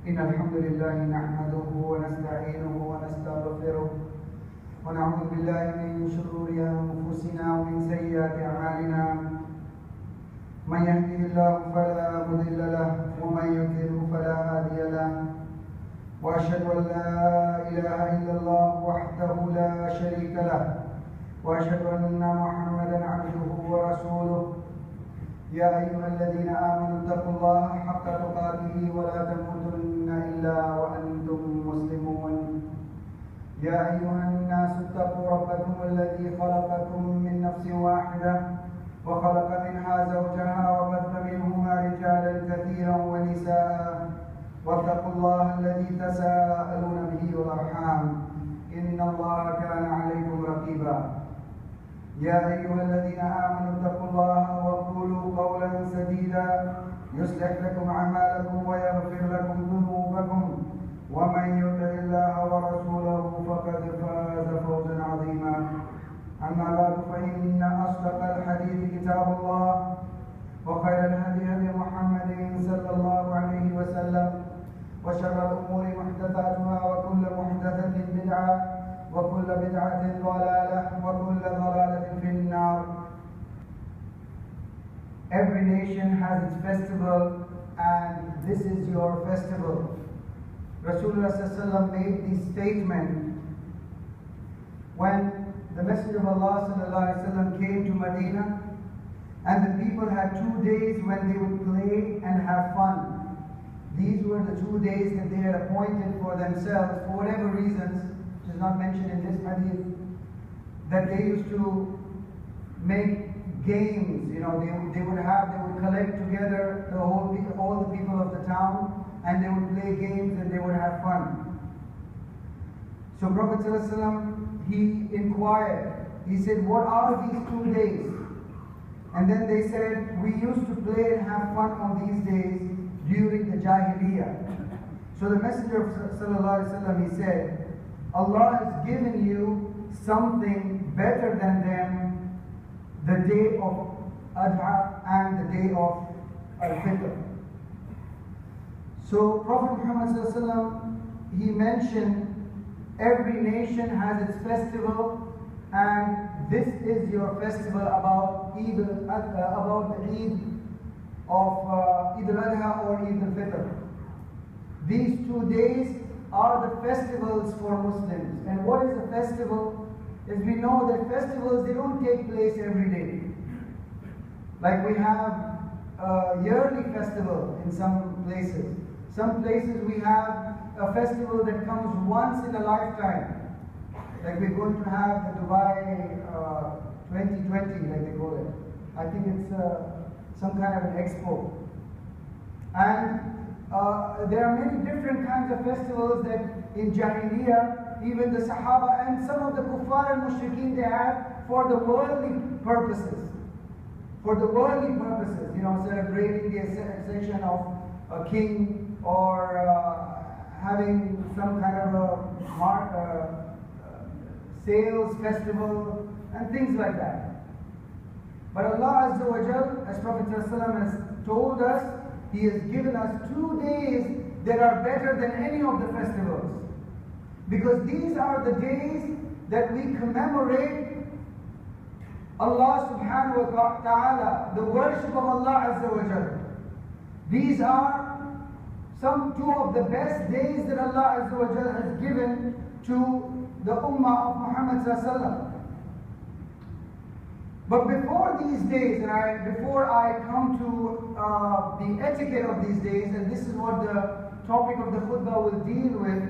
إن الحمد لله نحمده ونستعينه ونستغفره ونعوذ بالله من شرور أنفسنا ومن سيئات أعمالنا من يهده الله فلا مضل له ومن يضلل فلا هادي له وأشهد أن لا إله إلا الله وحده لا شريك له وأشهد أن محمدا عبده ورسوله يا أيها الذين آمنوا اتقوا الله حق تقاته ولا تموتن إلا وأنتم مسلمون يا أيها الناس اتقوا ربكم الذي خلقكم من نفس واحدة وخلق منها زوجها وبث منهما رجالا كثيرا ونساء واتقوا الله الذي تساءلون به والأرحام إن الله كان عليكم رقيبا يا أيها الذين آمنوا اتقوا الله وقولوا قولا سديدا يصلح لكم أعمالكم ويغفر لكم ذنوبكم ومن يطع الله ورسوله فقد فاز فوزا عظيما أما بعد فإن أصدق الحديث كتاب الله وخير الهدي هدي محمد صلى الله عليه وسلم وشر الأمور محدثاتها وكل محدثة بدعة وكل بدعة ضلالة وكل ضلالة في النار. Every nation has its festival, and this is your festival. Rasulullah ﷺ made this statement when the Messenger of Allah ﷺ came to Medina, and the people had 2 days when they would play and have fun. These were the 2 days that they had appointed for themselves for whatever reasons, which is not mentioned in this hadith, that they used to make games. They would collect together all the people of the town, and they would play games and they would have fun. So Prophet ﷺ, he inquired. He said, "What are these 2 days?" And then they said, "We used to play and have fun on these days during the Jahiliyyah." So the Messenger of ﷺ, he said, Allah has given you something better than them, the day of Adha and the day of Al-Fitr. So Prophet Muhammad ﷺ, he mentioned every nation has its festival, and this is your festival about the Eid of Eid al-Adha or Eid al-Fitr. These 2 days are the festivals for Muslims. And what is a festival? Is we know that festivals, they don't take place every day. Like we have a yearly festival in some places. Some places we have a festival that comes once in a lifetime. Like we're going to have the Dubai 2020, like they call it. I think it's some kind of an expo. And there are many different kinds of festivals that in Jahiliyyah, even the Sahaba and some of the Kuffar and Mushrikeen, they have for the worldly purposes. For the worldly purposes, celebrating the accession of a king or having some kind of a sales festival and things like that. But Allah Azza wa Jal, as Prophet ﷺ has told us, He has given us 2 days that are better than any of the festivals. Because these are the days that we commemorate Allah subhanahu wa ta'ala, the worship of Allah Azza wa Jal. These are some 2 of the best days that Allah Azza wa Jal has given to the Ummah of Muhammad sallallahu alaihi wasallam. But before these days, and before I come to the etiquette of these days, and this is what the topic of the khutbah will deal with,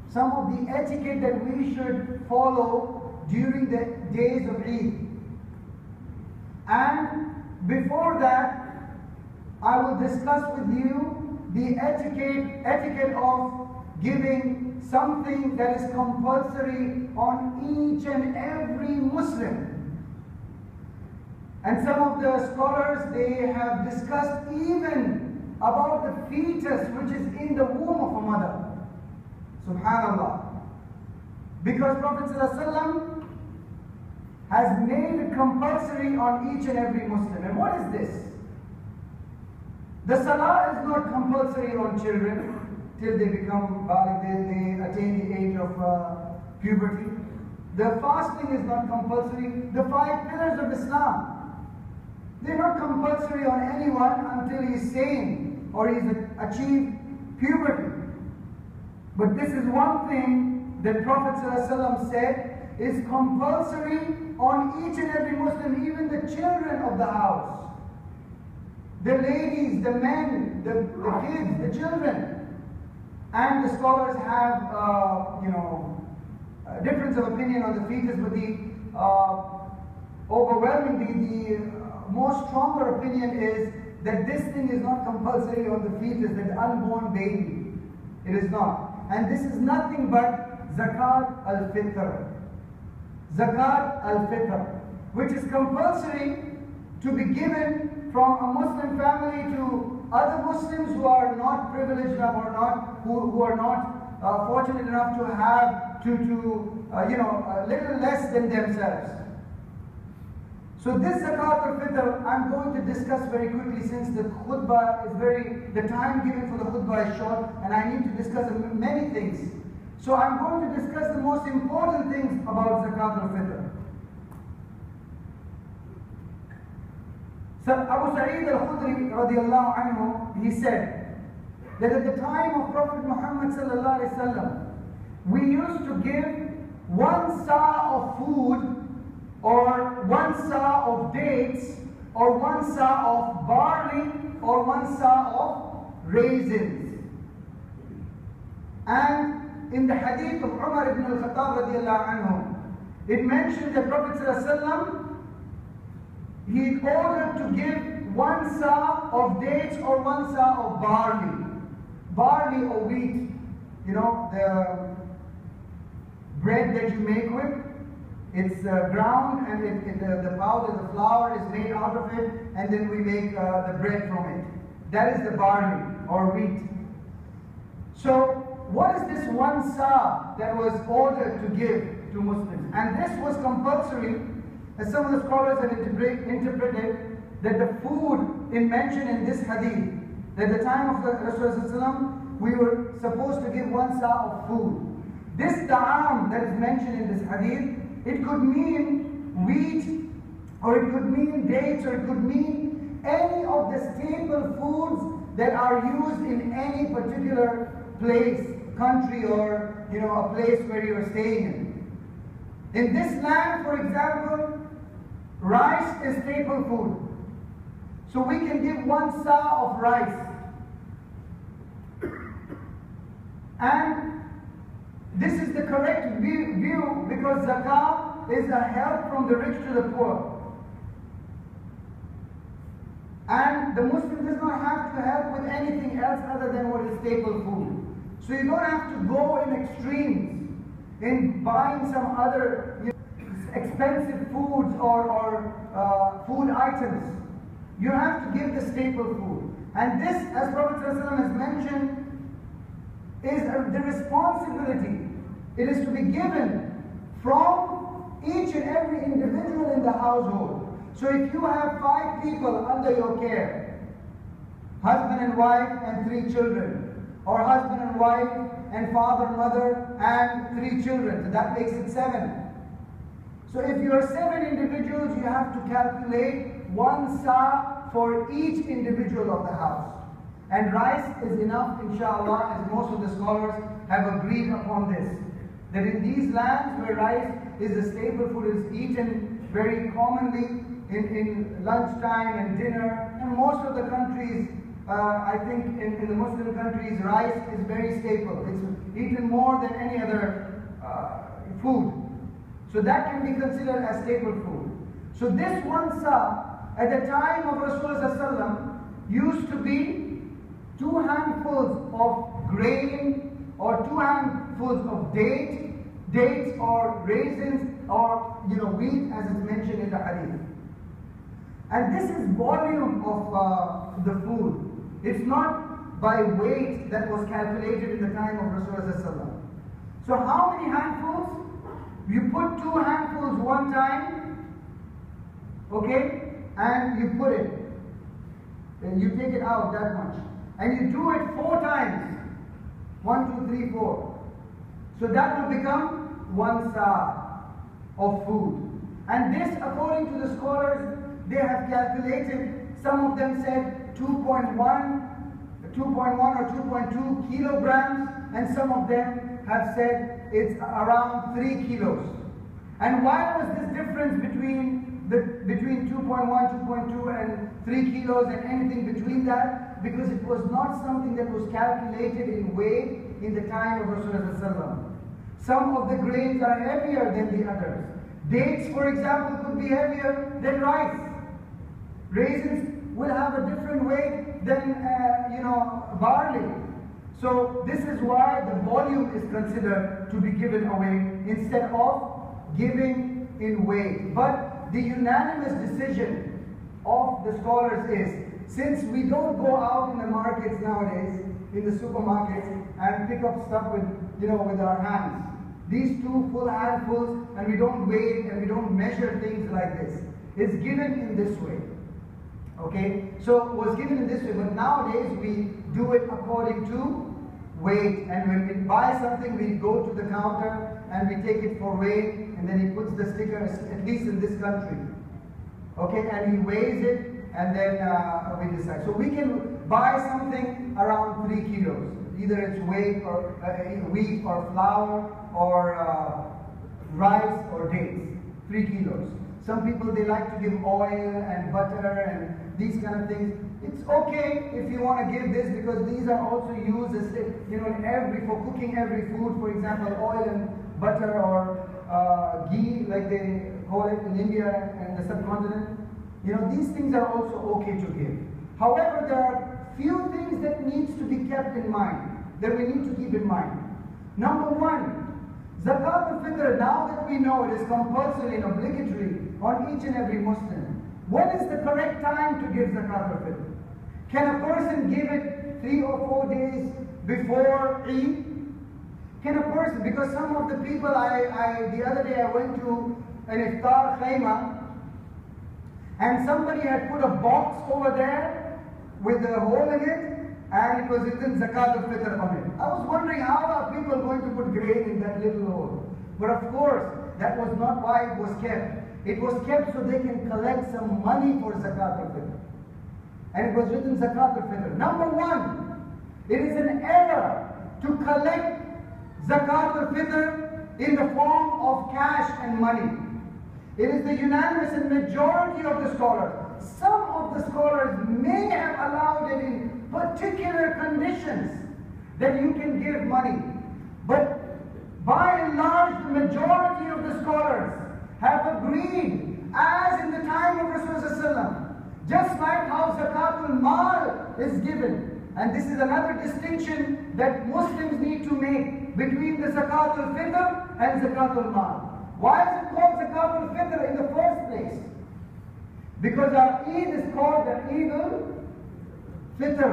some of the etiquette that we should follow during the days of Eid. And before that, I will discuss with you the etiquette of giving something that is compulsory on each and every Muslim. And some of the scholars, they have discussed even about the fetus which is in the womb of a mother. Subhanallah. Because Prophet ﷺ has made it compulsory on each and every Muslim. And what is this? The salah is not compulsory on children till they become baligh, they attain the age of puberty. The fasting is not compulsory. The 5 pillars of Islam, they're not compulsory on anyone until he's sane or he's achieved puberty. But this is one thing that Prophet ﷺ said is compulsory on each and every Muslim, even the children of the house. The ladies, the men, the kids, the children. And the scholars have, a difference of opinion on the fetus, but the overwhelmingly, the most stronger opinion is that this thing is not compulsory on the fetus, that unborn baby. It is not. And this is nothing but Zakat Al-Fitr. Zakat Al-Fitr, which is compulsory to be given from a Muslim family to other Muslims who are not privileged enough or not, who are not fortunate enough to have a little less than themselves. So this Zakat Al-Fitr, I'm going to discuss very quickly, since the khutbah is the time given for the khutbah is short, and I need to discuss many things. So I'm going to discuss the most important things about Zakat Al-Fitr. So Abu Sa'id Al-Khudri radiallahu anhu, he said that at the time of Prophet Muhammad sallallahu alaihi wasallam, we used to give 1 sa of food, or 1 sa of dates, or 1 sa of barley, or 1 sa of raisins. And in the hadith of Umar ibn al-Khattab radiallahu anhu, it mentioned that Prophet sallallahu alaihi wasallam, he ordered to give 1 sa of dates or 1 sa of barley. Barley or wheat, the bread that you make with, it's ground, and the powder, the flour is made out of it, and then we make the bread from it. That is the barley or wheat. So what is this 1 sa that was ordered to give to Muslims? And this was compulsory, as some of the scholars have interpreted, that the food mentioned in this hadith, that at the time of the Rasulullah, we were supposed to give 1 sa of food. This ta'am that is mentioned in this hadith, it could mean wheat, or it could mean dates, or it could mean any of the staple foods that are used in any particular place, country, or a place where you are staying in. In this land, for example, rice is staple food. So we can give 1 sa of rice. And this is the correct view, because zakat is a help from the rich to the poor. And the Muslim does not have to help with anything else other than what is staple food. So you don't have to go in extremes in buying some other expensive foods or food items. You have to give the staple food. And this, as Prophet ﷺ has mentioned, is the responsibility. It is to be given from each and every individual in the household. So if you have 5 people under your care, husband and wife and 3 children, or husband and wife and father, mother and 3 children, so that makes it 7. So if you are 7 individuals, you have to calculate 1 sa for each individual of the house. And rice is enough, inshallah, as most of the scholars have agreed upon this. That in these lands where rice is a staple food, is eaten very commonly in lunchtime and dinner, and most of the countries, I think in the Muslim countries, rice is very staple. It's eaten more than any other food. So that can be considered as staple food. So this 1 sa, at the time of Rasulullah used to be 2 handfuls of grain, or 2 handfuls of dates or raisins, or wheat, as is mentioned in the hadith. And this is volume of the food. It's not by weight that was calculated in the time of Rasulullah. So how many handfuls? You put 2 handfuls one time, okay, and you put it, and you take it out that much, and you do it 4 times. 3, 4. So that will become 1 sa of food. And this, according to the scholars, they have calculated, some of them said 2.1 or 2.2 kilograms, and some of them have said it's around 3 kilos. And why was this difference between 2.1, 2.2 and 3 kilos and anything between that? Because it was not something that was calculated in weight in the time of Rasulullah. Some of the grains are heavier than the others. Dates, for example, could be heavier than rice. Raisins will have a different weight than barley. So this is why the volume is considered to be given away instead of giving in weight. But the unanimous decision of the scholars is, since we don't go out in the markets nowadays, in the supermarkets, and pick up stuff with our hands, these 2 full handfuls, and we don't weigh and we don't measure things like this, it's given in this way. Okay, so it was given in this way, but nowadays we do it according to weight. And when we buy something, we go to the counter and we take it for weight, and then he puts the sticker, at least in this country. Okay, and he weighs it, and then we decide. So we can buy something around 3 kilos. Either it's wheat or flour or rice or dates. 3 kilos. Some people, they like to give oil and butter and these kind of things. It's okay if you want to give this, because these are also used as, for cooking every food. For example, oil and butter or ghee, like they call it in India and the subcontinent. These things are also okay to give. However, there are few things that needs to be kept in mind, that we need to keep in mind. Number 1, Zakat Al-Fitr, now that we know it is compulsory and obligatory on each and every Muslim, when is the correct time to give Zakat Al-Fitr? Can a person give it 3 or 4 days before Eid? Can a person, because some of the people, the other day I went to an iftar khayma, and somebody had put a box over there with a hole in it, and it was written Zakat Al-Fitr on it. I was wondering, how are people going to put grain in that little hole? But of course, that was not why it was kept. It was kept so they can collect some money for Zakat Al-Fitr. And it was written Zakat Al-Fitr. Number 1, it is an error to collect Zakat Al-Fitr in the form of cash and money. It is the unanimous and majority of the scholars. Some of the scholars may have allowed it in particular conditions that you can give money. But by and large, the majority of the scholars have agreed, as in the time of Rasulullah, just like how Zakat Al-Mal is given. And this is another distinction that Muslims need to make between the Zakat Al-Fitr and Zakat Al-Mal. Why is it called Zakat Al-Fitr in the first place? Because our Eid is called the Eid Al-Fitr.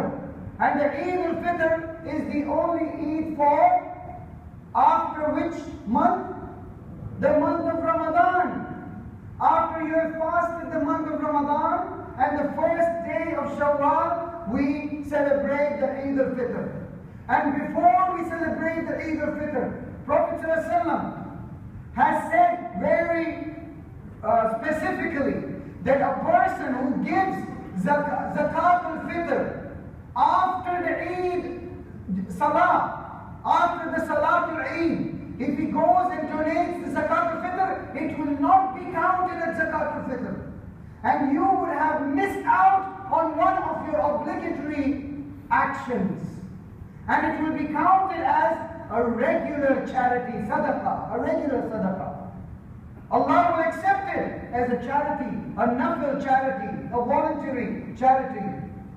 And the Eid Al-Fitr is the only Eid for after which month? The month of Ramadan. After you have fasted the month of Ramadan and the first day of Shawwal, we celebrate the Eid Al-Fitr. And before we celebrate the Eid Al-Fitr, Prophet ﷺ has said very specifically that a person who gives Zakat Al-Fitr after the Eid Salah, after the Salatul Eid, if he goes and donates the Zakat Al-Fitr, it will not be counted as Zakat Al-Fitr. And you would have missed out on one of your obligatory actions. And it will be counted as a regular charity, sadaqah, a regular sadaqah. Allah will accept it as a charity, a nafil charity, a voluntary charity.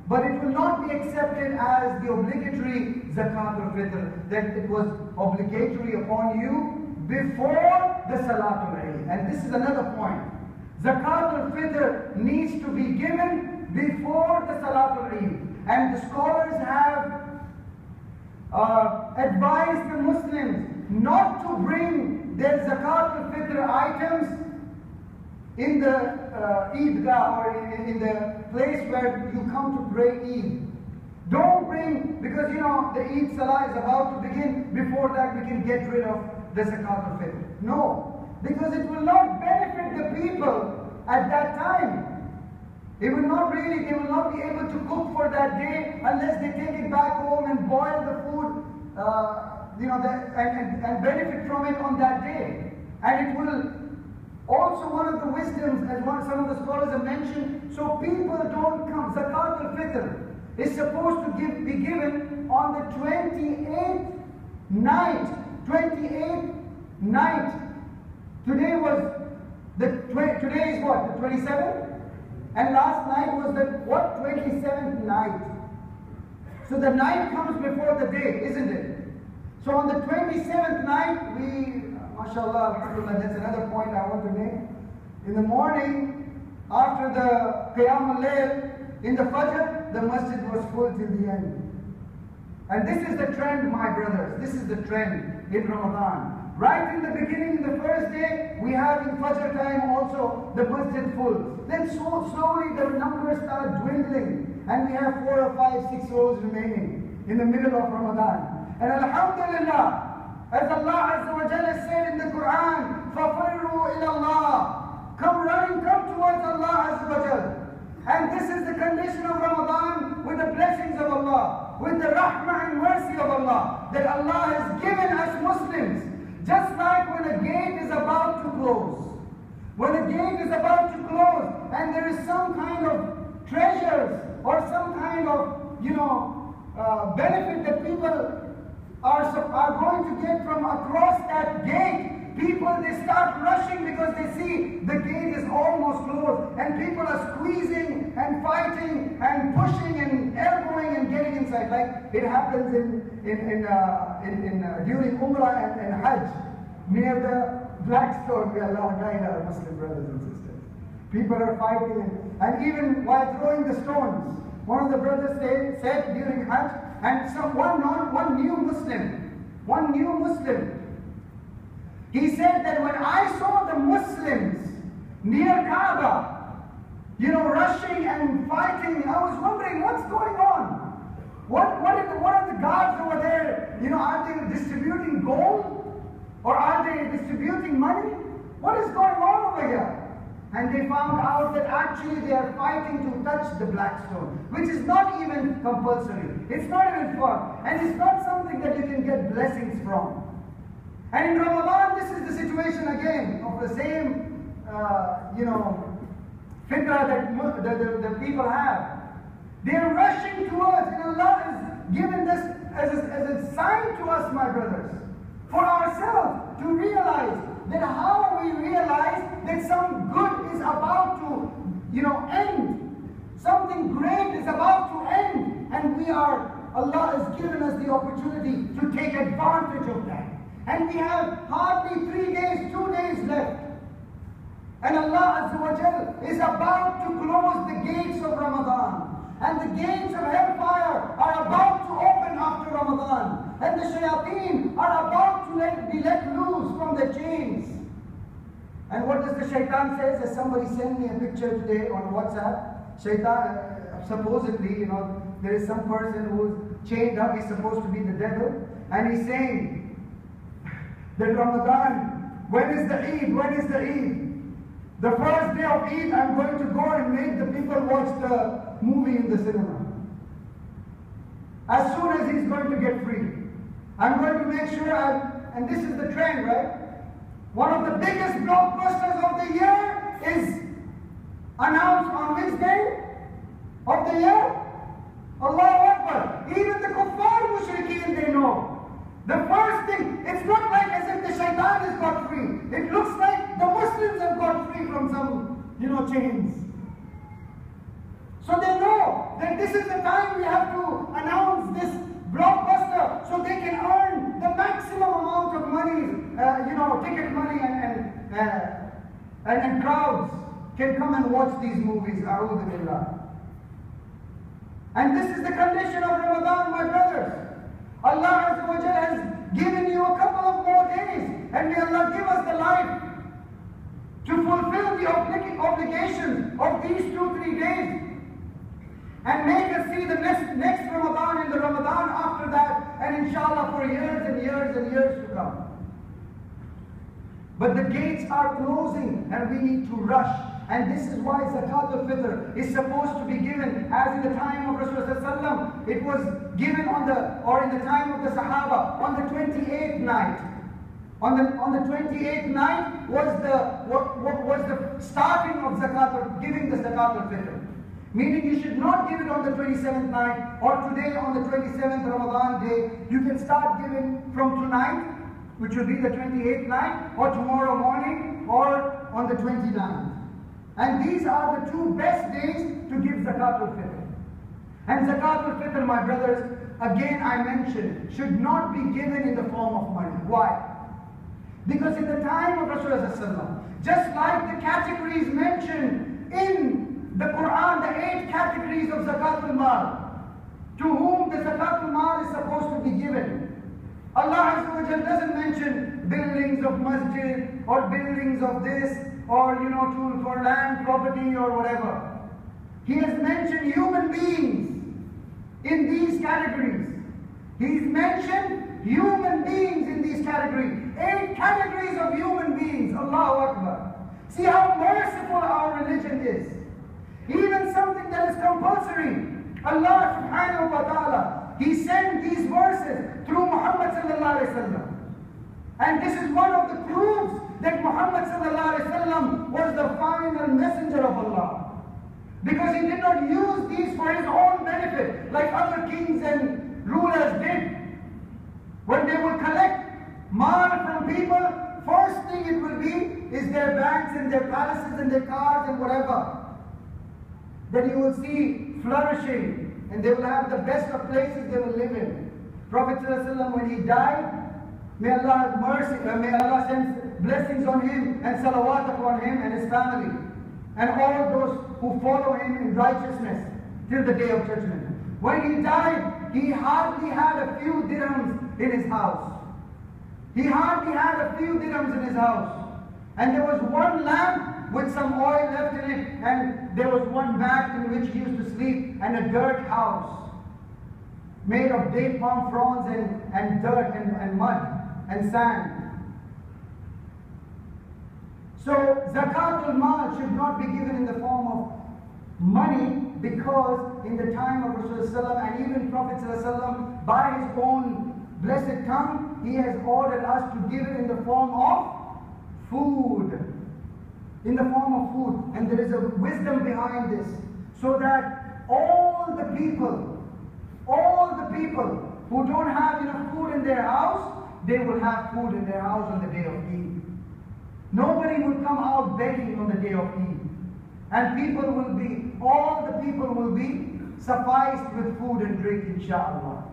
But it will not be accepted as the obligatory Zakat Al-Fitr, that it was obligatory upon you before the Salatul Eid. And this is another point. Zakat Al-Fitr needs to be given before the Salatul Eid. And the scholars have advised the Muslims not to bring their Zakat Al-Fitr items in the Eidgah or in the place where you come to pray Eid. Don't bring, because the Eid Salah is about to begin. before that we can get rid of the Zakat Al-Fitr. No, because it will not benefit the people at that time. They will not be able to cook for that day unless they take it back home and boil the food, and benefit from it on that day. And it will also, one of the wisdoms, as some of the scholars have mentioned, so people don't come. Zakat Al-Fitr is supposed to be given on the 28th night. 28th night. Today is what? The 27th? And last night was the what? 27th night. So the night comes before the day, isn't it? So on the 27th night, mashallah, alhamdulillah, that's another point I want to make. In the morning, after the Qiyam al-Layl, in the Fajr, the masjid was full till the end. And this is the trend, my brothers. This is the trend in Ramadan. Right in the beginning, the first day, we have in Fajr time also the masjid full. Then slowly the numbers start dwindling. And we have 4 or 5, 6 rows remaining in the middle of Ramadan. And alhamdulillah, as Allah Azza wa Jalla said in the Quran, فَفَرُّوا إِلَى اللَّهِ, come towards Allah Azza wa Jalla. And this is the condition of Ramadan, with the blessings of Allah, with the rahmah and mercy of Allah, that Allah has given us Muslims. Just like when a gate is about to close. When a gate is about to close and there is some kind of treasures or some kind of, benefit that people are going to get from across that gate, people, they start rushing because they see the gate is almost closed and people are squeezing and fighting and pushing and elbowing and getting inside, like it happens during Umrah and Hajj near the black stone. May Allah guide our Muslim brothers and sisters. People are fighting, and even while throwing the stones, one of the brothers said during Hajj, and one new Muslim, he said that when I saw the Muslims near Kaaba, rushing and fighting, I was wondering what's going on. What are the guards over there? Are they distributing gold? Or are they distributing money? What is going on over here? And they found out that actually they are fighting to touch the black stone, which is not even compulsory. It's not even fun. And it's not something that you can get blessings from. And in Ramadan, this is the situation again of the same, fitrah that the people have. They are rushing towards, and Allah has given this as a sign to us, my brothers, for ourselves to realize that how we realize that some good is about to, end. Something great is about to end, and Allah has given us the opportunity to take advantage of that. And we have hardly 3 days, 2 days left. And Allah Azza wa Jal is about to close the gates of Ramadan. And the gates of hellfire are about to open after Ramadan. And the shayateen are about to be let loose from the chains. And what does the shaitan say? As somebody sent me a picture today on WhatsApp. Shaitan, supposedly, there is some person who's chained up. He's supposed to be the devil. And he's saying that Ramadan, when is the Eid? When is the Eid? The first day of Eid, I'm going to go and make the people watch the movie in the cinema. As soon as he's going to get free, I'm going to make sure, and this is the trend, right? One of the biggest blockbusters of the year is announced on which day of the year? Allahu Akbar. Even the kuffar mushrikeen, they know. The first thing, it's not like as if the shaitan has got free. It looks like the Muslims have got free from some, chains. So they know that this is the time we have to announce this blockbuster so they can earn the maximum amount of money, ticket money and crowds can come and watch these movies. A'udhu billah. And this is the condition of Ramadan, my brothers. Allah Azza wa Jalla has given you a couple of more days, and may Allah give us the life to fulfill the obligations of these 2-3 days, and make us see the next Ramadan and the Ramadan after that, and inshallah for years and years come. But the gates are closing and we need to rush. And this is why Zakat Al-Fitr is supposed to be given as in the time of Rasulullah. It was given in the time of the Sahaba on the 28th night. On the 28th night was the starting of Zakat, giving the Zakat Al-Fitr. Meaning you should not give it on the 27th night or today on the 27th Ramadan day. You can start giving from tonight, which will be the 28th night, or tomorrow morning, or on the 29th. And these are the two best days to give Zakat Al-Fitr. And Zakat Al-Fitr, my brothers, again I mentioned, should not be given in the form of money. Why? Because in the time of Rasulullah, just like the categories mentioned in the Quran, the 8 categories of Zakat al-Mal, to whom the Zakat al-Mal is supposed to be given. Allah Azza wa Jalla doesn't mention buildings of masjid or buildings of this or for land, property or whatever. He has mentioned human beings in these categories. He's mentioned human beings in these categories. 8 categories of human beings. Allahu Akbar. See how merciful our religion is. Even something that is compulsory. Allah subhanahu wa ta'ala, He sent these verses through Muhammad sallallahu alayhi wa sallam. And this is one of the proofs that Muhammad sallallahu alayhi wa sallam was the final messenger of Allah. Because he did not use these for his own benefit like other kings and rulers did. When they will collect mal from people, first thing it will be is their banks and their palaces and their cars and whatever. Then you will see flourishing and they will have the best of places they will live in. Prophet ﷺ, when he died, may Allah have mercy, may Allah send blessings on him and salawat upon him and his family and all those who follow him in righteousness till the day of judgment. When he died, he hardly had a few dirhams in his house. He hardly had a few dirhams in his house. And there was one lamp with some oil left in it, and there was one bag in which he used to sleep, and a dirt house made of date palm fronds and dirt and mud and sand. So Zakat al-Mal should not be given in the form of money, because in the time of Rasulullah and even Prophet ﷺ, by his own blessed tongue, he has ordered us to give it in the form of food. In the form of food. And there is a wisdom behind this, so that all the people who don't have enough food in their house, they will have food in their house on the day of Eid. Nobody will come out begging on the day of Eid. And all the people will be sufficed with food and drink, inshallah.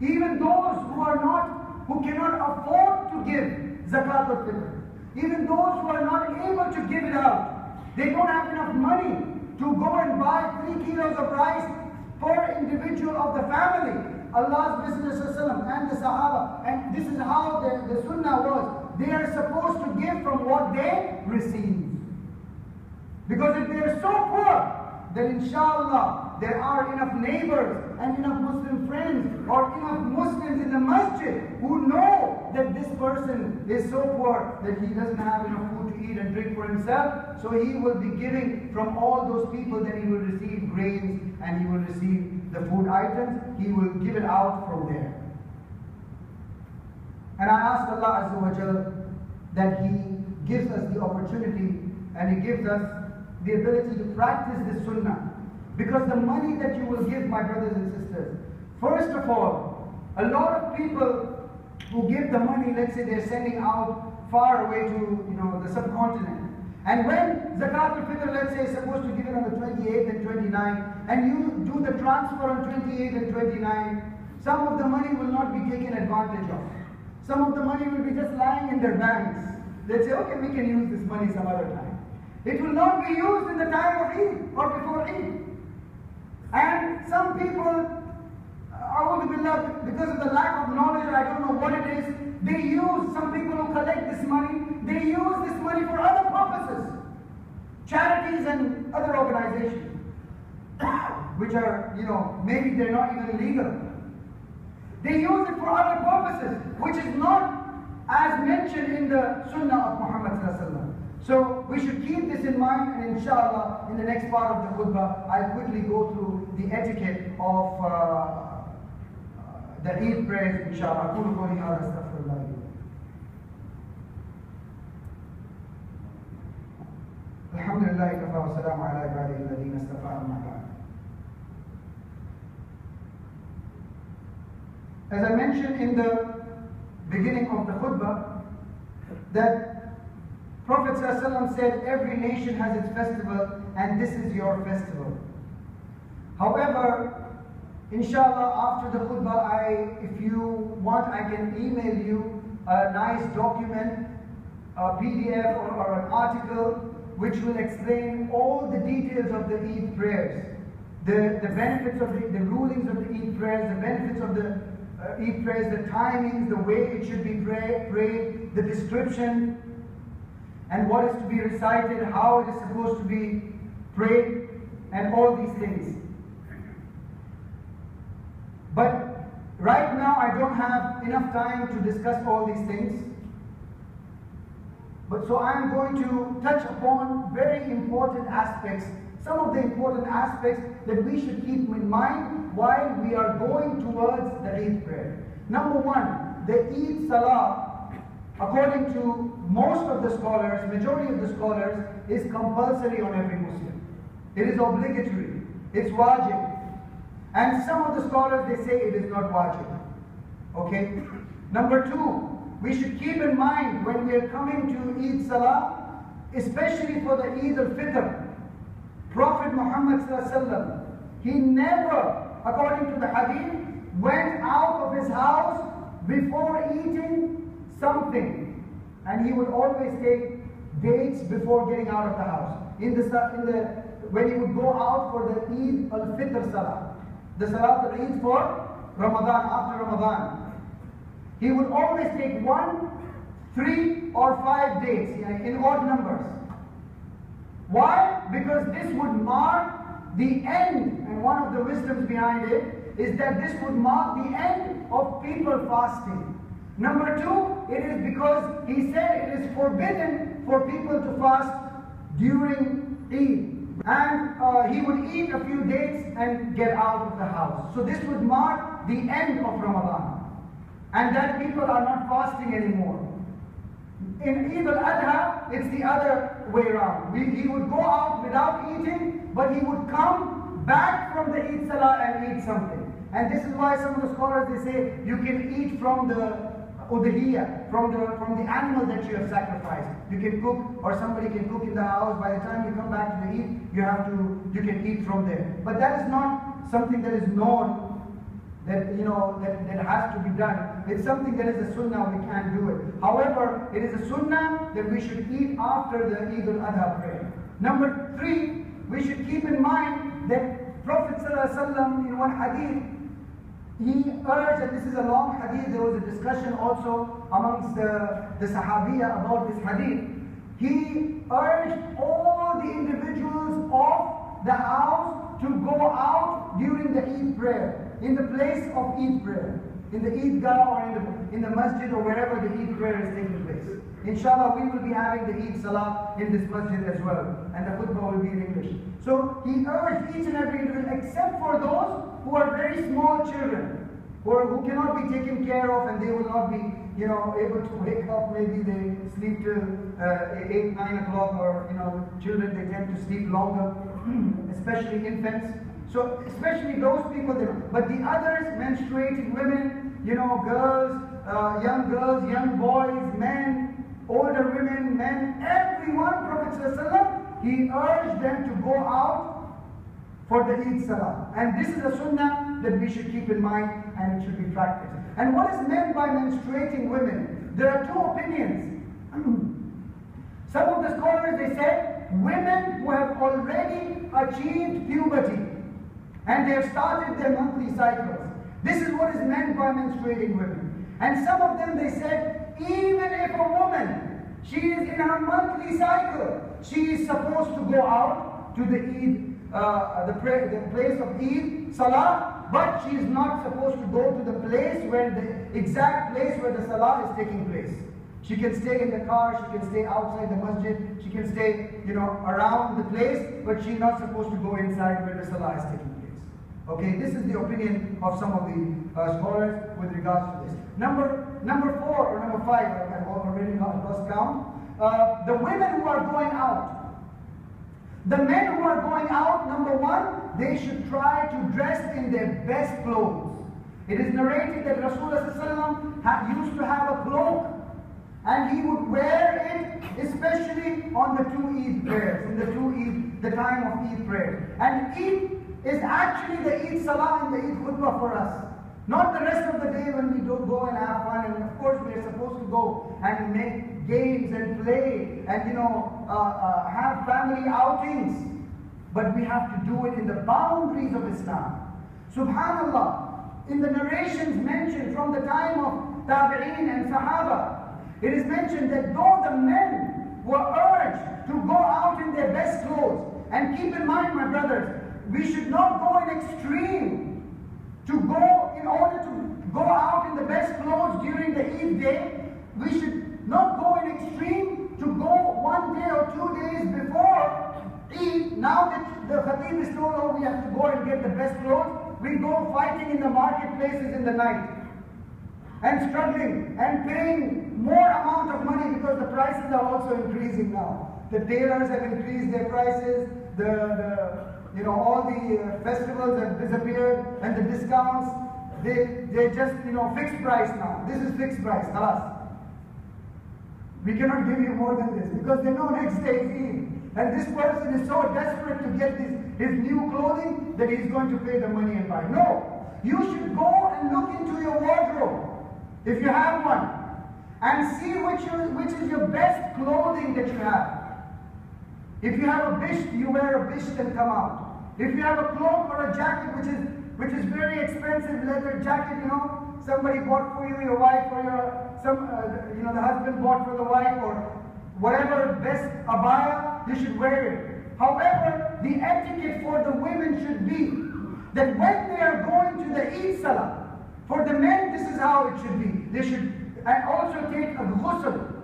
Even those who cannot afford to give Zakat Al-Fitr, even those who are not able to give it out, they don't have enough money to go and buy 3 kilos of rice per individual of the family. Allah's Messenger and the Sahaba, and this is how the Sunnah was. They are supposed to give from what they receive. Because if they are so poor, then inshallah there are enough neighbors and enough Muslim friends or enough Muslims in the masjid who know that this person is so poor that he doesn't have enough food to eat and drink for himself. So he will be giving from all those people, that he will receive grains and he will receive the food items. He will give it out from there. And I ask Allah Azza wa Jal that He gives us the opportunity and He gives us the ability to practice this sunnah. Because the money that you will give, my brothers and sisters, first of all, a lot of people who give the money, let's say they're sending out far away to the subcontinent. And when Zakat Al-Fitr, let's say, is supposed to give it on the 28th and 29th, and you do the transfer on 28th and 29th, some of the money will not be taken advantage of. Some of the money will be just lying in their banks. They'll say, okay, we can use this money some other time. It will not be used in the time of Eid or before Eid. And some people, because of the lack of knowledge, I don't know what it is, some people who collect this money, they use this money for other purposes. Charities and other organizations, which are, maybe they're not even legal. They use it for other purposes, which is not as mentioned in the Sunnah of Muhammad sallallahu alaihi wasallam. So we should keep this in mind, and inshallah, in the next part of the khutbah, I'll quickly go through the etiquette of the Eid prayers, inshallah. أقول قولي هذا أستغفر الله لي. الحمد لله كفى والسلام على عباده الذين اصطفى أما بعد. As I mentioned in the beginning of the khutbah, that Prophet ﷺ said every nation has its festival and this is your festival. However, inshallah, after the khutbah, if you want, I can email you a nice document, a PDF or an article which will explain all the details of the Eid prayers, the benefits of the rulings of the Eid prayers, the benefits of the Eid prayers, the timings, the way it should be prayed, the description, and what is to be recited, how it is supposed to be prayed, and all these things. But right now I don't have enough time to discuss all these things. But so I'm going to touch upon very important aspects, some of the important aspects that we should keep in mind while we are going towards the Eid prayer. Number one, the Eid Salah, according to most of the scholars, majority of the scholars, is compulsory on every Muslim. It is obligatory. It's wajib. And some of the scholars, they say it is not wajib. Okay? Number two, we should keep in mind when we are coming to Eid Salah, especially for the Eid Al-Fitr, Prophet Muhammad ﷺ, he never, according to the hadith, went out of his house before eating something. And he would always take dates before getting out of the house. When he would go out for the Eid Al-Fitr Salah, the Salat al-Eid for Ramadan, after Ramadan, he would always take 1, 3, or 5 dates in odd numbers. Why? Because this would mark the end, and one of the wisdoms behind it is that this would mark the end of people fasting. Number two, it is because he said it is forbidden for people to fast during Eid. And he would eat a few dates and get out of the house. So this would mark the end of Ramadan. And that people are not fasting anymore. In Eid al-Adha, it's the other way around. He would go out without eating, but he would come back from the Eid Salah and eat something. And this is why some of the scholars, they say you can eat from the udhiyah, from the animal that you have sacrificed. You can cook, or somebody can cook in the house. By the time you come back to the Eid, you can eat from there. But that is not something that is known, that that has to be done. It's something that is a sunnah, we can't do it. However, it is a sunnah that we should eat after the Eid al-Adha prayer. Number three, we should keep in mind that Prophet ﷺ in one hadith, he urged, and this is a long hadith, there was a discussion also amongst the Sahabiya about this hadith. He urged all the individuals of the house to go out during the Eid prayer, in the place of Eid prayer, in the Eidgah or in the masjid or wherever the Eid prayer is taking place. Inshallah, we will be having the Eid Salah in this masjid as well, and the khutbah will be in English. So he urged each and every individual, except for those who are very small children, who cannot be taken care of, and they will not be able to wake up. Maybe they sleep till 8, 9 o'clock, or children, they tend to sleep longer, especially infants. So especially those people, but the others, menstruating women, girls, young boys, men, older women, men, everyone, Prophet ﷺ, he urged them to go out for the Eid Salah. And this is a sunnah that we should keep in mind, and it should be practiced. And what is meant by menstruating women? There are two opinions. Some of the scholars, they said, women who have already achieved puberty, and they have started their monthly cycles. This is what is meant by menstruating women. And some of them, they said, even if a woman, she is in her monthly cycle, she is supposed to go out to the Eid, the place of Eid Salah, but she is not supposed to go to the place where the exact place where the Salah is taking place. She can stay in the car, she can stay outside the masjid, she can stay, around the place, but she's not supposed to go inside where the salah is taking place. Okay, this is the opinion of some of the scholars with regards to this. Number 4 or number 5, I've already lost count. The women who are going out. The men who are going out, number 1, they should try to dress in their best clothes. It is narrated that Rasulullah used to have a cloak, and he would wear it especially on the 2 Eid prayers, in the time of Eid prayer. And Eid is actually the Eid Salah and the Eid Khutbah for us. Not the rest of the day when we don't go and have fun. And of course we are supposed to go and make games and play and have family outings. But we have to do it in the boundaries of Islam. Subhanallah, in the narrations mentioned from the time of Tabi'een and Sahaba, it is mentioned that though the men were urged to go out in their best clothes, and keep in mind, my brothers, we should not go in extreme in order to go out in the best clothes during the Eid day. We should not go in extreme to go 1 day or 2 days before Eid. Now that the khateeb is told, oh, we have to go and get the best clothes, we go fighting in the marketplaces in the night and struggling and paying more amount of money because the prices are also increasing now. The tailors have increased their prices, all the festivals have disappeared, and the discounts, they're just, fixed price now. This is fixed price, khalas. We cannot give you more than this because they know next day is Eid. And this person is so desperate to get his new clothing that he's going to pay the money and buy. No, you should go and look into your wardrobe, if you have one, and see which is your best clothing that you have. If you have a bisht, you wear a bisht and come out. If you have a cloak or a jacket which is very expensive leather jacket, somebody bought for you, your wife, or the husband bought for the wife, or whatever best abaya, you should wear it. However, the etiquette for the women should be that when they are going to the Eid Salah, for the men, this is how it should be. They should also take a ghusl.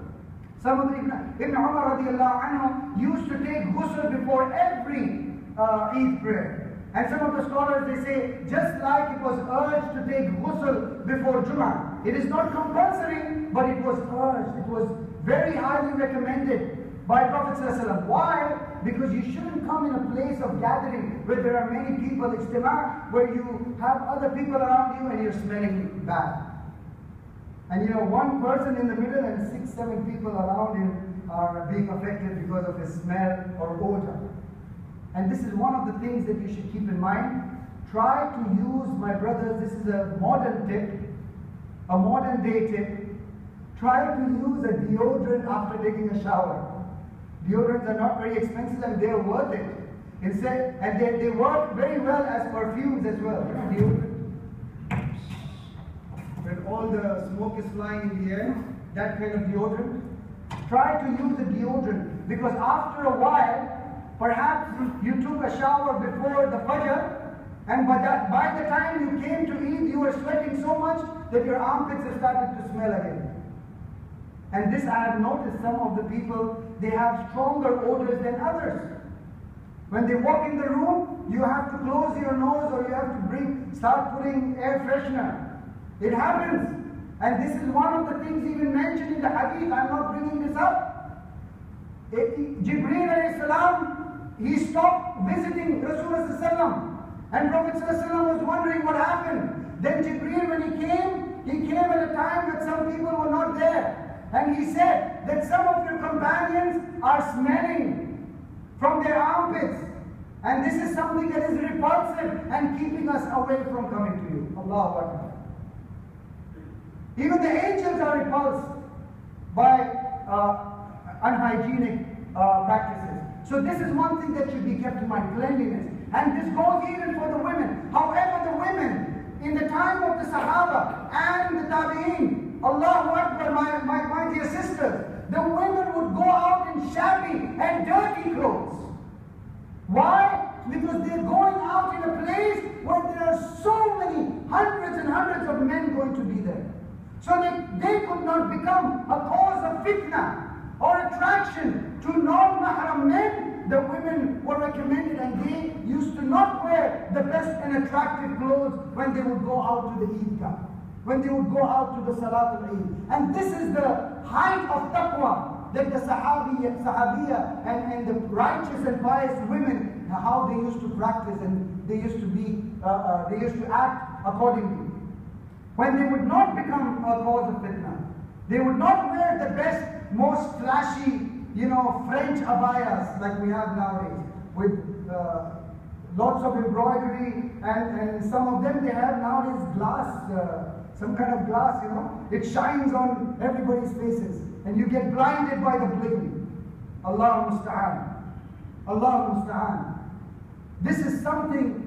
Some of the Ibn Umar radiallahu anhu used to take ghusl before every Eid prayer. And some of the scholars, they say, just like it was urged to take ghusl before Jummah. It is not compulsory, but it was urged. It was very highly recommended by Prophet ﷺ. Why? Because you shouldn't come in a place of gathering where there are many people, ijtima, where you have other people around you and you're smelling bad. And one person in the middle and 6, 7 people around him are being affected because of his smell or odor. And this is one of the things that you should keep in mind. Try to use, my brothers, this is a modern tip, a modern day tip. Try to use a deodorant after taking a shower. Deodorants are not very expensive and they're worth it. And they work very well as perfumes as well. Deodorant. When all the smoke is flying in the air, that kind of deodorant. Try to use the deodorant, because after a while, perhaps you took a shower before the Fajr, and by the time you came to Eid, you were sweating so much that your armpits have started to smell again. And this I have noticed, some of the people, they have stronger odors than others. When they walk in the room, you have to close your nose or you have to start putting air freshener. It happens. And this is one of the things even mentioned in the hadith. I'm not bringing this up. Jibreel alayhi salam, he stopped visiting Rasulullah sallam. And Prophet sallam was wondering what happened. Then Jibreel, when he came at a time that some people were not there. And he said that some of your companions are smelling from their armpits. And this is something that is repulsive and keeping us away from coming to you. Allahu Akbar. Even the angels are repulsed by unhygienic practices. So this is one thing that should be kept in mind, cleanliness. And this goes even for the women. However, the women, in the time of the Sahaba and the Tabi'een, Allahu Akbar, my dear sisters, the women would go out in shabby and dirty clothes. Why? Because they're going out in a place where there are so many, hundreds and hundreds of men going to be there. so that they could not become a cause of fitna or attraction to non-mahram men. The women were recommended, and they used to not wear the best and attractive clothes when they would go out to the Eidgah, when they would go out to the Salat al-Eid. And this is the height of taqwa that the Sahabiya and the righteous and pious women, how they used to practice, and they used to act accordingly. When they would not become a cause of fitna, they would not wear the best, most flashy, French abayas like we have nowadays, with lots of embroidery, and some of them they have nowadays glass, some kind of glass, it shines on everybody's faces, and you get blinded by the bling. Allah musta'an. Allah musta'an. This is something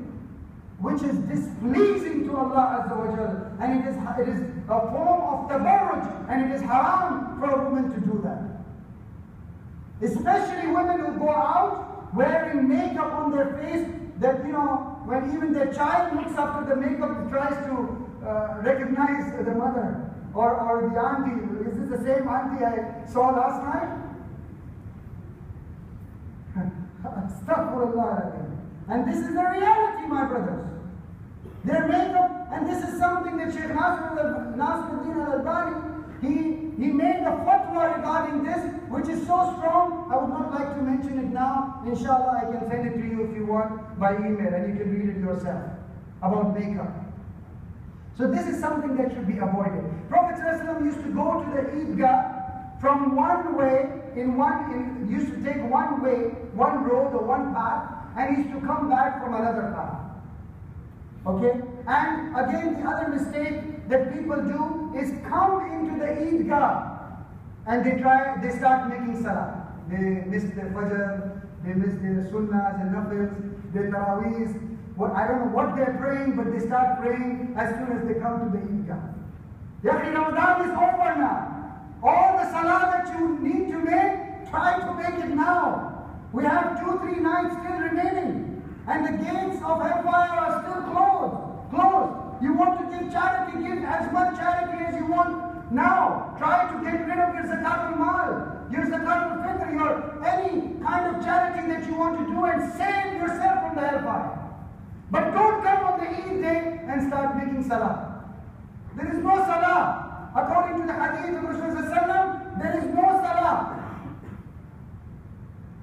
which is displeasing to Allah Azza wa Jal, and it is a form of tabarruj, and it is haram for a woman to do that. Especially women who go out wearing makeup on their face, that when even their child looks after the makeup, tries to recognize the mother or the auntie. Is this the same auntie I saw last night? Astaghfirullah. And this is the reality, my brothers. Their makeup, and this is something that Shaykh Nasruddin al-Albani, he made a fatwa regarding this, which is so strong. I would not like to mention it now. Inshallah, I can send it to you if you want by email, and you can read it yourself about makeup. So this is something that should be avoided. Prophet ﷺ used to go to the Eidgah from one way, used to take one way, one road or one path, and used to come back from another path. Okay? And again, the other mistake that people do is come into the Eidgah and they start making salah. They miss their fajr, they miss their sunnahs and nafils, their taraweehs. I don't know what they're praying, but they start praying as soon as they come to the Eidgah. Yaqi, Ramadan is over now. All the salah that you need to make, try to make it now. We have 2-3 nights still remaining, and the gates of hellfire are still closed. You want to give charity, give as much charity as you want now. Try to get rid of your Zakat Al-Mal, your Zakat Al-Fitr, your any kind of charity that you want to do, and save yourself from the hellfire. But don't come on the Eid day and start making salah. There is no salah. According to the hadith of Rasulullah, there is no salah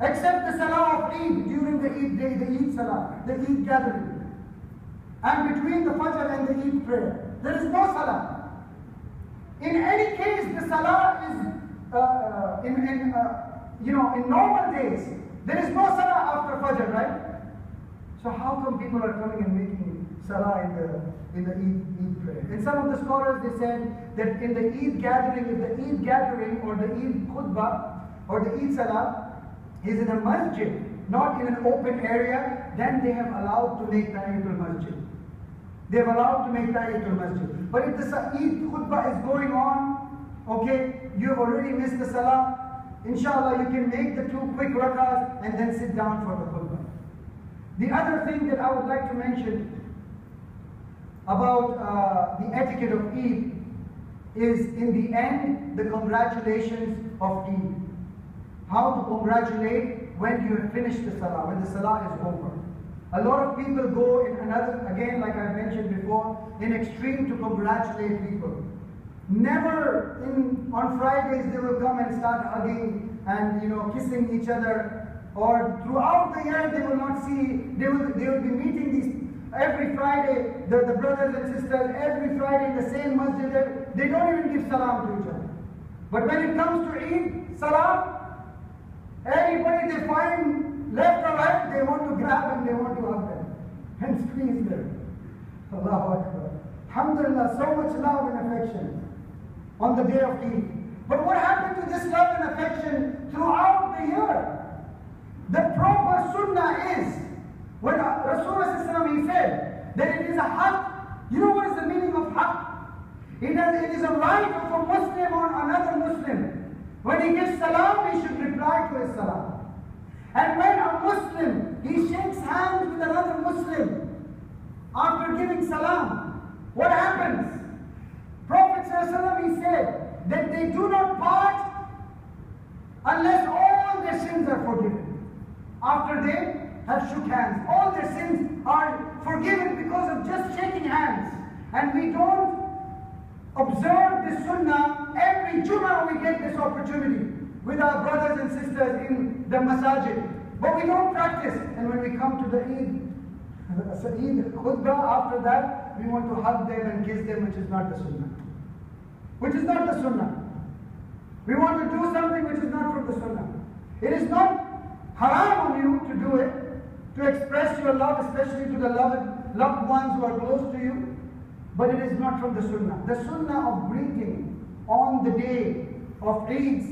except the salah of Eid during the Eid day, the Eid salah, the Eid gathering. And between the Fajr and the Eid prayer, there is no salah. In any case, the salah is in normal days. There is no salah after Fajr, right? So how come people are coming and making salah in the Eid prayer? And some of the scholars, they said that in the Eid gathering, if the Eid gathering or the Eid Khutbah or the Eid salah is in a masjid, not in an open area, then they have allowed to make Tahiyatul Masjid. They have allowed to make Tahiyatul Masjid. But if the Eid Khutbah is going on, okay, you have already missed the salah, inshallah you can make the 2 quick rakahs and then sit down for the khutbah. The other thing that I would like to mention about the etiquette of Eid is, in the end, the congratulations of Eid. How to congratulate when you have finished the salah, when the salah is over. A lot of people go in another, again like I mentioned before, in extreme to congratulate people. Never on Fridays they will come and start hugging and kissing each other. Or throughout the year they will not see, they will be meeting these every Friday, the brothers and sisters, every Friday in the same masjid. They don't even give salam to each other. But when it comes to Eid, salam, anybody they find left or right, they want to grab and they want to hug them and squeeze them. Allahu Akbar. Alhamdulillah, so much love and affection on the day of Eid. But what happened to this love and affection throughout the year? The proper sunnah is, when Rasulullah he said that it is a haqq. You know what is the meaning of haqq? It is a right of a Muslim on another Muslim. When he gives salam, he should reply to his salam. And when a Muslim, he shakes hands with another Muslim after giving salam, what happens? Prophet Prophet ﷺ, he said that they do not part unless all their sins are forgiven. After they have shook hands, all their sins are forgiven because of just shaking hands. And we don't observe this sunnah. Every Jummah we get this opportunity with our brothers and sisters in the masajid. But we don't practice. And when we come to the Eid Khutbah, after that, we want to hug them and kiss them, which is not the sunnah. Which is not the sunnah. We want to do something which is not from the sunnah. It is not haram on you to do it, to express your love, especially to the loved ones who are close to you, but it is not from the sunnah. The sunnah of greeting on the day of Eid,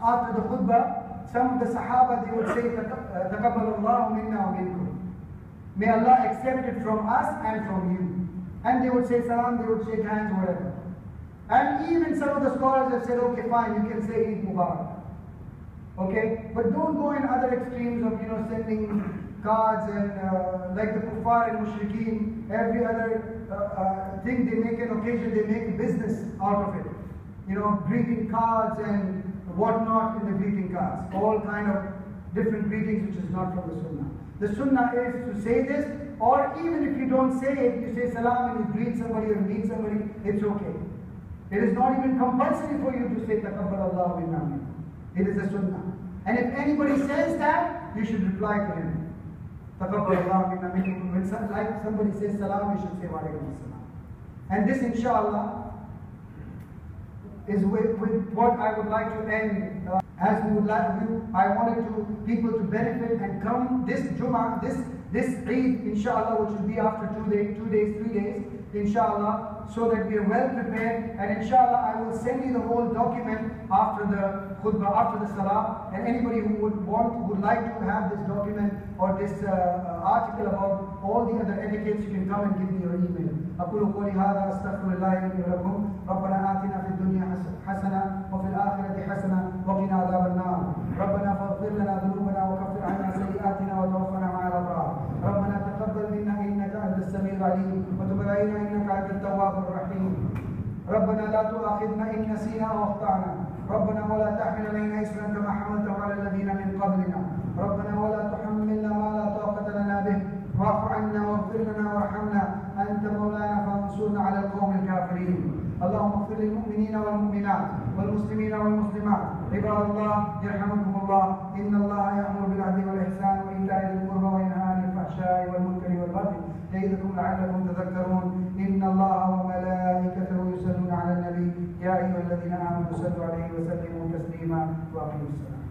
after the khutbah, some of the Sahaba, they would say, تَقَبَّلَ اللَّهُ مِنَّا وَمِنْكُمْ. May Allah accept it from us and from you. And they would say salam, they would shake hands, whatever. And even some of the scholars have said, okay, fine, you can say Eid Mubarak. Okay? But don't go in other extremes of, sending cards and like the kuffar and mushrikeen, every other thing they make an occasion, they make business out of it. Greeting cards and whatnot in the greeting cards. All kind of different greetings which is not from the sunnah. The sunnah is to say this, or even if you don't say it, you say salam and you greet somebody or meet somebody, it's okay. It is not even compulsory for you to say taqabbal Allahu minna. It is a sunnah. And if anybody says that, you should reply to him. Taqabbal Allahu minna. When somebody says salam, you should say wa alaikum salam. And this inshallah is with what I would like to end. As we would like to, I wanted people to benefit and come this Jummah, this Eid, inshallah, which will be after 2 days, 3 days, inshallah, so that we are well prepared. And inshallah, I will send you the whole document after the khutbah, after the salah. And anybody who would like to have this document or this article about all the other etiquettes, you can come and give me your email. أقول قولي هذا أستغفر الله لي ولكم ربنا آتنا في الدنيا حسنة وفي الآخرة حسنة وقنا عذاب النار ربنا فاغفر لنا ذنوبنا وكفر عنا سيئاتنا وتوفنا مع الأبرار ربنا تقبل منا إنك أنت السميع العليم وتب علينا إنك أنت التواب الرحيم ربنا لا تؤاخذنا إن نسينا أو أخطأنا ربنا ولا تحمل علينا إصرا كما حملته على الذين من قبلنا ربنا ولا تحملنا ما لا طاقة لنا به واعف عنا واغفر لنا وارحمنا أنت مولانا فانصرنا على القوم الكافرين اللهم اغفر للمؤمنين والمؤمنات والمسلمين والمسلمات عباد الله يرحمكم الله إن الله يأمر بالعدل والإحسان وإيتاء ذي القربى وينهى عن الفحشاء والمنكر والبغي يعظكم لعلكم تذكرون إن الله وملائكته يصلون على النبي يا أيها الذين آمنوا صلوا عليه وسلموا تسليما وأقيموا الصلاة